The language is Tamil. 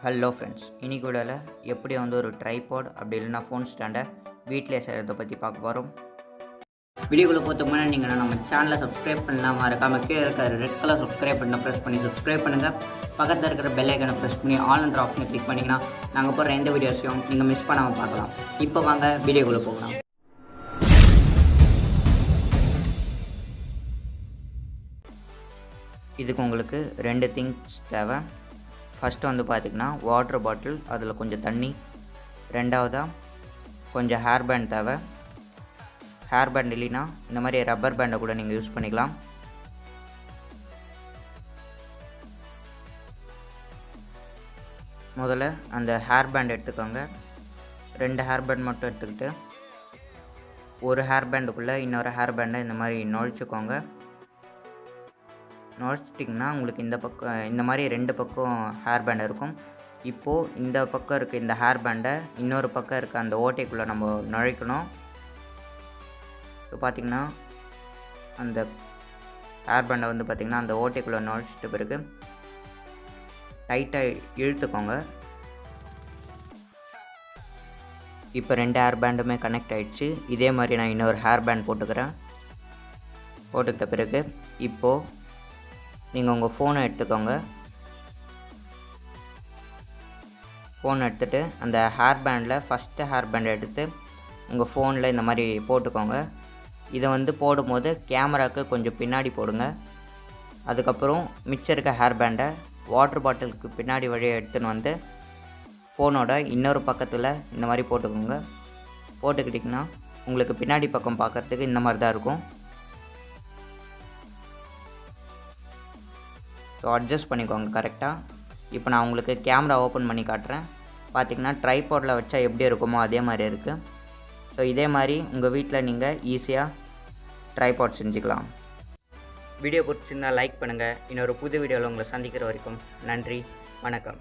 ஹலோ ஃப்ரெண்ட்ஸ், இன்னைக்கு வீடியோவில் எப்படி வந்து ஒரு ட்ரைபாட் அப்படி இல்லைனா ஃபோன் ஸ்டாண்டை வீட்டிலே செய்கிறத பற்றி பார்க்க போகிறோம். வீடியோக்குள்ளே போகிறதுக்கு முன்னாடி நீங்கள் நம்ம சேனலை சப்ஸ்கிரைப் பண்ணலாம், மறக்காம கீழே இருக்கிற ரெட் கலர் சப்ஸ்கிரைப் பட்டனை ப்ரெஸ் பண்ணி சப்ஸ்கிரைப் பண்ணுங்கள். பக்கத்தில் இருக்கிற பெல் ஐக்கனை ப்ரெஸ் பண்ணி ஆல்ன்ற ஆப்ஷனை கிளிக் பண்ணிங்கன்னா நாங்கள் போகிற எந்த வீடியோஸையும் நீங்கள் மிஸ் பண்ணாமல் பார்க்கலாம். இப்போ வாங்க வீடியோக்குள்ளே போகலாம். இதுக்கு உங்களுக்கு 2 திங்ஸ் தேவை. ஃபஸ்ட்டு வந்து பார்த்திங்கன்னா வாட்டர் பாட்டில், அதில் கொஞ்சம் தண்ணி. ரெண்டாவதாக கொஞ்சம் ஹேர் பேண்ட் தேவை. ஹேர் பேண்ட் இல்லைன்னா இந்த மாதிரி ரப்பர் பேண்டை கூட நீங்கள் யூஸ் பண்ணிக்கலாம். முதல்ல அந்த ஹேர் பேண்ட் எடுத்துக்கோங்க. 2 ஹேர் பேண்ட் மட்டும் எடுத்துக்கிட்டு ஒரு ஹேர் பேண்டுக்குள்ளே இன்னொரு ஹேர் பேண்டை இந்த மாதிரி நுழைச்சிக்கோங்க. நுழைச்சிட்டிங்கன்னா உங்களுக்கு இந்த பக்கம் இந்த மாதிரி 2 பக்கம் ஹேர் பேண்ட் இருக்கும். இப்போது இந்த பக்கம் இருக்க இந்த ஹேர் பேண்டை இன்னொரு பக்கம் இருக்க அந்த ஓட்டைக்குள்ளே நம்ம நுழைக்கணும். இப்போ பார்த்திங்கன்னா அந்த ஹேர் பேண்டை வந்து பார்த்திங்கன்னா அந்த ஓட்டைக்குள்ளே நுழைச்சிட்ட பிறகு டைட்டாக இழுத்துக்கோங்க. இப்போ 2 ஹேர் பேண்டுமே கனெக்ட் ஆகிடுச்சு. இதே மாதிரி நான் இன்னொரு ஹேர் பேண்ட் போட்டுக்கிறேன். போட்டுக்கிட்ட பிறகு இப்போது நீங்கள் உங்கள் ஃபோனை எடுத்துக்கோங்க. ஃபோன் எடுத்துகிட்டு அந்த ஹேர் பேண்டில் ஃபஸ்ட்டு ஹேர் பேண்டை எடுத்து உங்கள் ஃபோனில் இந்த மாதிரி போட்டுக்கோங்க. இதை வந்து போடும்போது கேமராவுக்கு கொஞ்சம் பின்னாடி போடுங்க. அதுக்கப்புறம் மிச்சம் இருக்க ஹேர் பேண்டை வாட்டர் பாட்டிலுக்கு பின்னாடி வழியாக எடுத்துன்னு வந்து ஃபோனோட இன்னொரு பக்கத்தில் இந்த மாதிரி போட்டுக்கோங்க. போட்டுக்கிட்டிங்கன்னா உங்களுக்கு பின்னாடி பக்கம் பார்க்குறதுக்கு இந்த மாதிரி தான் இருக்கும். ஸோ அட்ஜஸ்ட் பண்ணிக்கோங்க கரெக்டாக. இப்போ நான் உங்களுக்கு கேமரா ஓப்பன் பண்ணி காட்டுறேன். பார்த்திங்கன்னா ட்ரைபாடில் வச்சா எப்படி இருக்குமோ அதே மாதிரி இருக்குது. ஸோ இதே மாதிரி உங்கள் வீட்டில் நீங்கள் ஈஸியாக ட்ரைபாட் செஞ்சுக்கலாம். வீடியோ பிடிச்சிருந்தால் லைக் பண்ணுங்கள். இன்னொரு புது வீடியோவில் உங்களை சந்திக்கிற வரைக்கும் நன்றி, வணக்கம்.